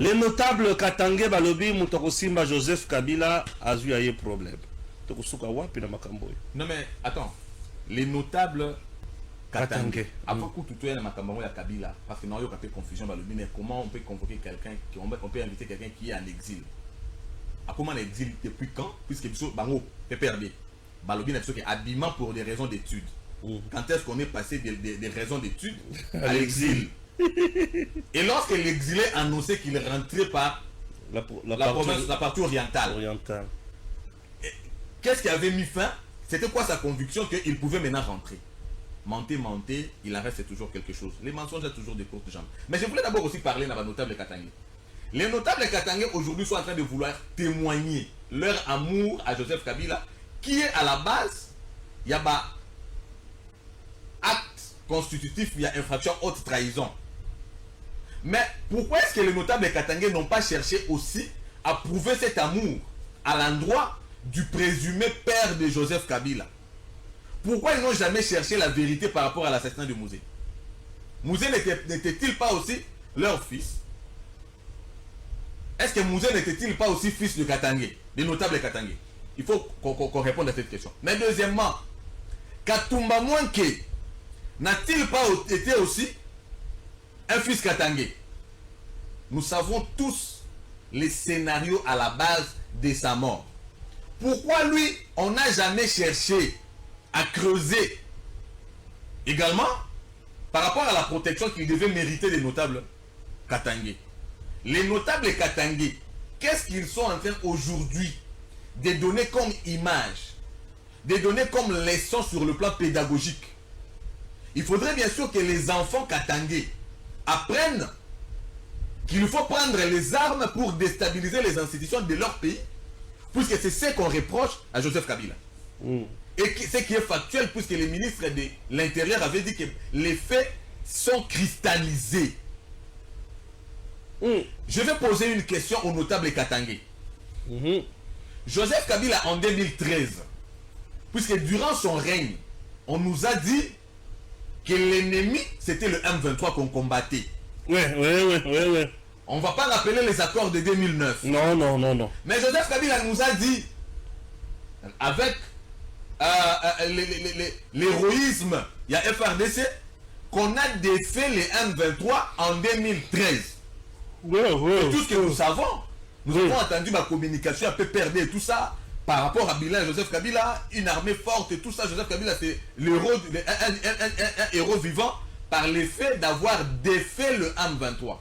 Les notables Katangé balobi Mutokosimba Joseph Kabila a eu un problème. Tokosuka wapi na makambo. Non mais attends, les notables Katangé. Avant que tout soit makambo ya Kabila, parce que non il y a une confusion balobi, mais comment on peut convoquer quelqu'un, on peut inviter quelqu'un qui est en exil? À comment l'exil depuis quand? Puisque biso bango PPRD. Balobi n'a que habillement pour des raisons d'études. Quand est-ce qu'on est passé des raisons d'études à l'exil? Et lorsque l'exilé annonçait qu'il rentrait par la partie orientale. Qu'est-ce qui avait mis fin? C'était quoi sa conviction qu'il pouvait maintenant rentrer? Menté, il en reste toujours quelque chose. Les mensonges ont toujours des courtes jambes. Mais je voulais d'abord aussi parler de notable Katangé. Les notables Katangé aujourd'hui sont en train de vouloir témoigner leur amour à Joseph Kabila, qui est à la base, il y a acte constitutif, il y a infraction haute trahison. Mais pourquoi est-ce que les notables Katangé n'ont pas cherché aussi à prouver cet amour à l'endroit du présumé père de Joseph Kabila? Pourquoi ils n'ont jamais cherché la vérité par rapport à l'assassinat de Mouzé? Mouzé n'était-il pas aussi leur fils? Est-ce que Mouzé n'était-il pas aussi fils de Katangé, des notables Katangé? Il faut qu'on réponde à cette question. Mais deuxièmement, Katumba Mwenke n'a-t-il pas été aussi un fils Katangé? Nous savons tous les scénarios à la base de sa mort. Pourquoi lui, on n'a jamais cherché à creuser également par rapport à la protection qu'il devait mériter des notables Katangé? Les notables Katangé, qu'est-ce qu'ils sont en train aujourd'hui de donner comme image, de donner comme leçon sur le plan pédagogique? Il faudrait bien sûr que les enfants Katangé apprennent qu'il faut prendre les armes pour déstabiliser les institutions de leur pays, puisque c'est ce qu'on reproche à Joseph Kabila. Et ce qui est factuel, puisque les ministres de l'Intérieur avaient dit que les faits sont cristallisés. Je vais poser une question au notable Katangé. Joseph Kabila en 2013, puisque durant son règne, on nous a dit que l'ennemi, c'était le M23 qu'on combattait. Ouais. On ne va pas rappeler les accords de 2009. Non. Mais Joseph Kabila nous a dit, avec l'héroïsme, il y a FRDC, qu'on a défait les M23 en 2013. C'est tout ce que nous savons. Nous avons entendu ma communication un peu perdue et tout ça par rapport à Bilan Joseph Kabila, une armée forte et tout ça. Joseph Kabila, c'est un héros vivant par l'effet d'avoir défait le M23.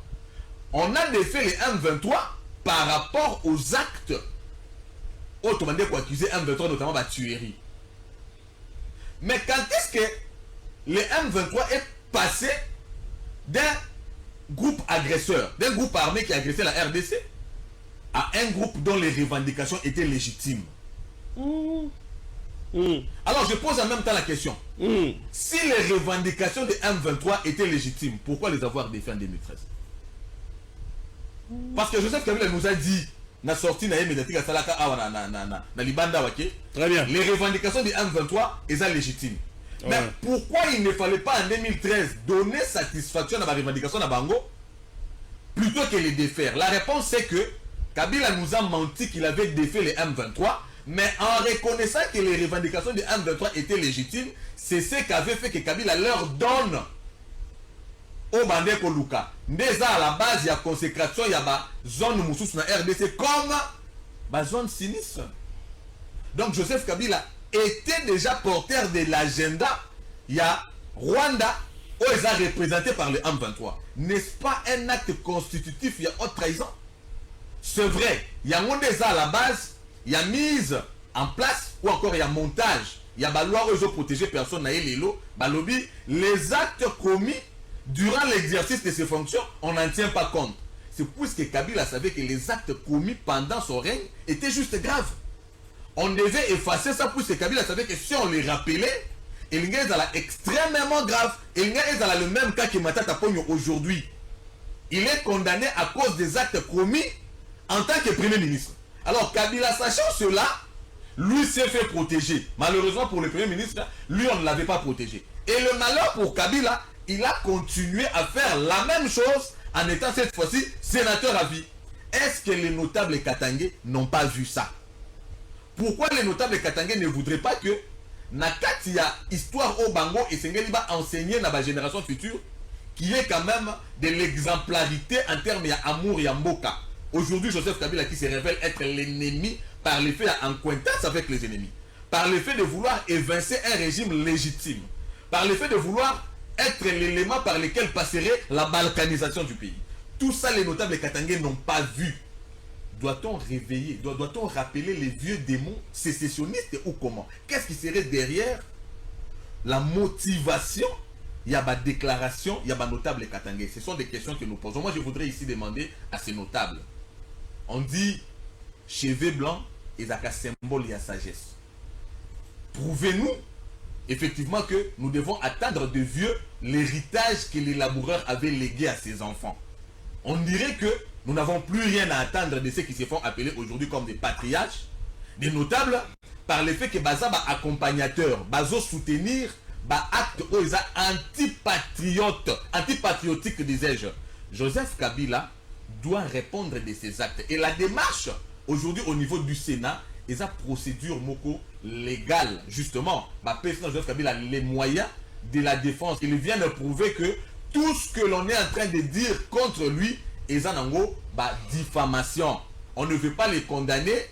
On a défait les M23 par rapport aux actes autrement qu'on accusait M23, notamment la tuerie. Mais quand est-ce que le M23 est passé d'un groupe agresseur, d'un groupe armé qui a agressé la RDC, à un groupe dont les revendications étaient légitimes? Alors je pose en même temps la question. Si les revendications de M23 étaient légitimes, pourquoi les avoir défaites en 2013? Parce que Joseph Kabila nous a dit, na sorti na médiatique salaka awa na libanda wake. Très bien. Les revendications de M23 sont légitimes. Mais pourquoi il ne fallait pas en 2013 donner satisfaction à la revendication de Bango plutôt que les défaire? La réponse c'est que Kabila nous a menti qu'il avait défait les M23, mais en reconnaissant que les revendications de M23 étaient légitimes, c'est ce qu'avait fait que Kabila leur donne au Bandé Koluka. Déjà à la base, il y a consécration, il y a zone Moussous na RDC comme zone sinistre. Donc Joseph Kabila était déjà porteur de l'agenda. Il y a Rwanda où ils sont représentés par le M23. N'est-ce pas un acte constitutif, il y a haute trahison? C'est vrai, il y a déjà à la base, il y a mise en place ou encore il y a montage. Il y a loi où ils ont protégé personne na Elelo, balobi, les actes commis durant l'exercice de ses fonctions, on n'en tient pas compte. C'est puisque Kabila savait que les actes commis pendant son règne étaient juste graves. On devait effacer ça puisque Kabila savait que si on les rappelait, il y a extrêmement grave. Il y a le même cas que Matata Pogno aujourd'hui. Il est condamné à cause des actes commis en tant que Premier ministre. Alors Kabila, sachant cela, lui s'est fait protéger. Malheureusement pour le Premier ministre, lui on ne l'avait pas protégé. Et le malheur pour Kabila, il a continué à faire la même chose en étant cette fois-ci sénateur à vie. Est-ce que les notables katangais n'ont pas vu ça? Pourquoi les notables katangais ne voudraient pas que Nakati ya histoire au Bango et Sengeli va enseigner dans la génération future qui est quand même de l'exemplarité en termes d'amour et mboka. Aujourd'hui, Joseph Kabila qui se révèle être l'ennemi par le fait en cointance avec les ennemis, par le fait de vouloir évincer un régime légitime, par le fait de vouloir être l'élément par lequel passerait la balkanisation du pays. Tout ça, les notables katangais n'ont pas vu. Doit-on réveiller, doit-on rappeler les vieux démons sécessionnistes ou comment? Qu'est-ce qui serait derrière la motivation? Il y a ma déclaration, il y a ma notable katangais. Ce sont des questions que nous posons. Moi, je voudrais ici demander à ces notables. On dit cheveux blancs et ça symbole de sagesse. Prouvez-nous effectivement que nous devons attendre de vieux l'héritage que les laboureurs avaient légué à ses enfants. On dirait que nous n'avons plus rien à attendre de ceux qui se font appeler aujourd'hui comme des patriarches, des notables, par le fait que Baza va accompagnateur, Bazo soutenir, acte antipatriote, antipatriotique disais-je. Joseph Kabila doit répondre de ces actes. Et la démarche aujourd'hui au niveau du Sénat, et sa procédure moko légale, justement, Joseph Kabila les moyens de la défense. Il vient de prouver que tout ce que l'on est en train de dire contre lui est en diffamation. On ne veut pas les condamner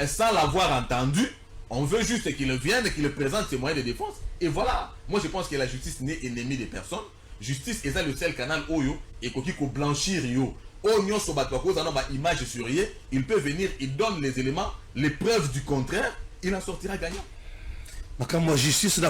sans l'avoir entendu. On veut juste qu'il vienne, qu'il présente ses moyens de défense. Et voilà. Moi, je pense que la justice n'est ennemie des personnes. Justice est le seul canal oyo et qui blanchir yo. Oignon sobatwako, image sur lui. Il peut venir, il donne les éléments, les preuves du contraire. Il en sortira gagnant. Moi, justice